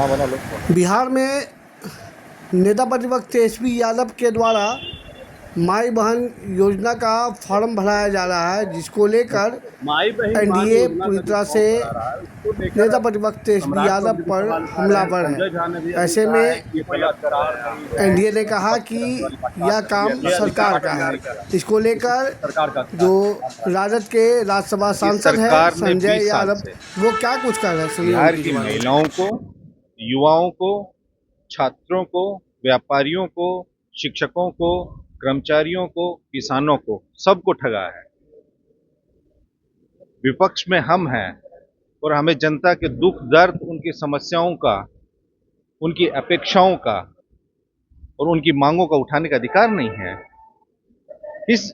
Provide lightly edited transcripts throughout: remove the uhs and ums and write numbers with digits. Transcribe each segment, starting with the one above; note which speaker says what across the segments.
Speaker 1: हाँ बना लो।
Speaker 2: बिहार में नेता प्रतिपक्ष तेजस्वी यादव के द्वारा माई बहन योजना का फॉर्म भराया जा रहा है, जिसको लेकर
Speaker 3: माई बहन मान
Speaker 2: एनडीए
Speaker 3: योजना
Speaker 2: पूरी
Speaker 3: का जो
Speaker 2: तरह से
Speaker 3: फॉर्म भरा रहा है उसको
Speaker 2: नेता
Speaker 3: लेकर
Speaker 2: प्रतिपक्ष तेजस्वी
Speaker 3: सम्राट
Speaker 2: यादव
Speaker 3: चौधरी भी
Speaker 2: पर
Speaker 3: सवाल उठा रहे हैं।
Speaker 2: हमलावर है।
Speaker 3: संजय झा ने भी अभी
Speaker 2: ऐसे
Speaker 3: कहा है
Speaker 2: में
Speaker 3: कि ये बलात्कार नहीं है,
Speaker 2: एनडीए ने कहा कि यह काम
Speaker 3: ये
Speaker 2: सरकार का है। इसको लेकर
Speaker 3: सरकार का
Speaker 2: जो राजद के राज्यसभा सांसद है
Speaker 4: सरकार ने
Speaker 2: संजय
Speaker 4: 20 साल
Speaker 2: यादव,
Speaker 4: से
Speaker 2: वो क्या कुछ कर रहे हैं, सुनिए
Speaker 4: बिहार
Speaker 2: उनकी
Speaker 4: की
Speaker 2: जुबानी।
Speaker 4: महिलाओं को, युवाओं को, छात्रों को, व्यापारियों को, शिक्षकों को, कर्मचारियों को, किसानों को, सबको ठगा है। विपक्ष में हम हैं और हमें जनता के दुख दर्द, उनकी समस्याओं का, उनकी अपेक्षाओं का और उनकी मांगों का उठाने का अधिकार नहीं है। इस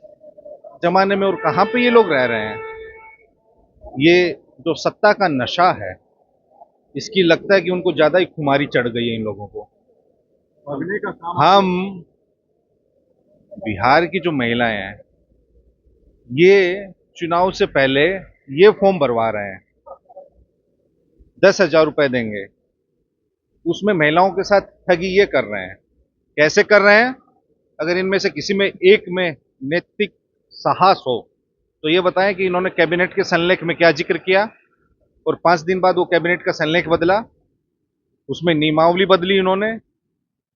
Speaker 4: जमाने में और कहां पे ये लोग रह रहे हैं? ये जो सत्ता का नशा है, इसकी लगता है कि उनको ज्यादा ही खुमारी चढ़ गई है इन लोगों को।
Speaker 3: भगने का काम
Speaker 4: हम बिहार की जो महिलाएं हैं, ये चुनाव से पहले ये फॉर्म भरवा रहे हैं, 10,000 रुपए देंगे, उसमें महिलाओं के साथ ठगी ये कर रहे हैं। कैसे कर रहे हैं? अगर इनमें से किसी में एक में नैतिक साहस हो तो ये बताएं कि इन्होंने कैबिनेट के संलेख में क्या जिक्र किया और 5 दिन बाद वो कैबिनेट का संलेख बदला, उसमें नियमावली बदली, इन्होंने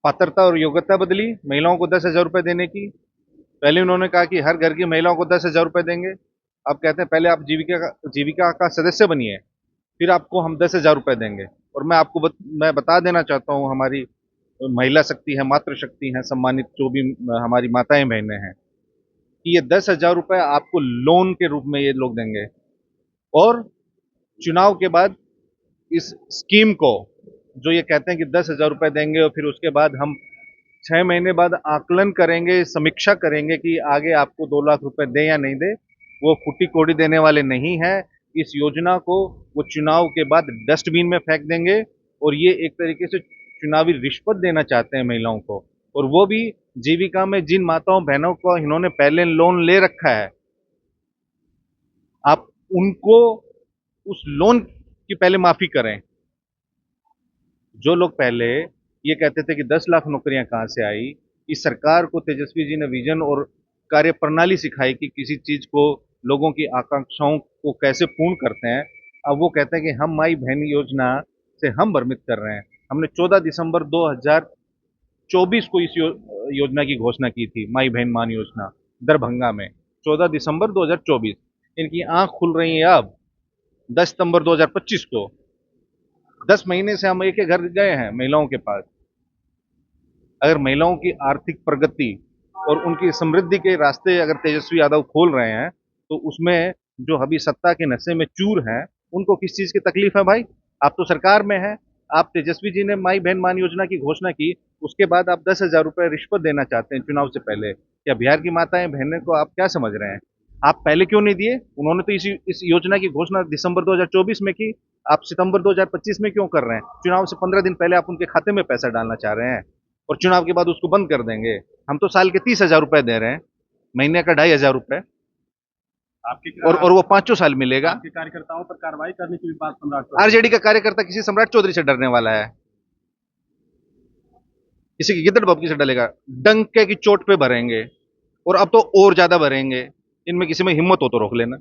Speaker 4: पात्रता और योग्यता बदली महिलाओं को 10,000 रुपए देने की। पहले उन्होंने कहा कि हर घर की महिलाओं को 10,000 रुपए देंगे, अब कहते हैं पहले आप जीविका का सदस्य बनिए, फिर आपको हम 10,000 रुपए देंगे। और मैं बता देना चाहता हूँ, हमारी महिला शक्ति है, मातृ शक्ति है, सम्मानित जो भी हमारी माताएं बहनें हैं, कि ये 10,000 रुपए आपको लोन के रूप में ये लोग देंगे और चुनाव के बाद इस स्कीम को, जो ये कहते हैं कि 10,000 रुपए देंगे और फिर उसके बाद हम 6 महीने बाद आकलन करेंगे, समीक्षा करेंगे कि आगे आपको 2 लाख रुपए दें या नहीं दे, वो फूटी कोड़ी देने वाले नहीं है। इस योजना को वो चुनाव के बाद डस्टबिन में फेंक देंगे और ये एक तरीके से चुनावी रिश्वत देना चाहते हैं महिलाओं को, और वो भी जीविका में जिन माताओं बहनों को इन्होंने पहले लोन ले रखा है, आप उनको उस लोन की पहले माफी करें। जो लोग पहले ये कहते थे कि 10 लाख नौकरियां कहां से आई, इस सरकार को तेजस्वी जी ने विजन और कार्य प्रणाली सिखाई कि किसी चीज को, लोगों की आकांक्षाओं को कैसे पूर्ण करते हैं। अब वो कहते हैं कि हम माई बहन योजना से हम भ्रमित कर रहे हैं। हमने 14 दिसंबर 2024 को इस योजना की घोषणा की थी, माई बहन मान योजना, दरभंगा में 14 दिसंबर 2024। इनकी आंख खुल रही है अब 10 सितंबर 2025 को। 10 महीने से हम एक एक घर गए हैं महिलाओं के पास। अगर महिलाओं की आर्थिक प्रगति और उनकी समृद्धि के रास्ते अगर तेजस्वी यादव खोल रहे हैं, तो उसमें जो अभी सत्ता के नशे में चूर हैं, उनको किस चीज की तकलीफ है भाई? आप तो सरकार में हैं। आप, तेजस्वी जी ने माई बहन मान योजना की घोषणा की, उसके बाद आप 10,000 रुपए रिश्वत देना चाहते हैं चुनाव से पहले। क्या बिहार की माताएं बहनें को आप क्या समझ रहे हैं? आप पहले क्यों नहीं दिए? उन्होंने तो इस योजना की घोषणा दिसंबर 2024 में की, आप सितंबर 2025 में क्यों कर रहे हैं? चुनाव से 15 दिन पहले आप उनके खाते में पैसा डालना चाह रहे हैं और चुनाव के बाद उसको बंद कर देंगे। हम तो साल के 30,000 रुपए दे रहे हैं, महीने का 2,500 रुपए, और वो 5 साल मिलेगा।
Speaker 3: आपके कार्यकर्ताओं पर कार्रवाई करने की भी बात सम्राट चौधरी।
Speaker 4: आरजेडी का कार्यकर्ता किसी सम्राट चौधरी से डरने वाला है? किसी की गिद्दड़ बबकी से डलेगा? डंके की चोट पे भरेंगे, और अब तो और ज्यादा भरेंगे। इनमें किसी में हिम्मत हो तो रोक लेना।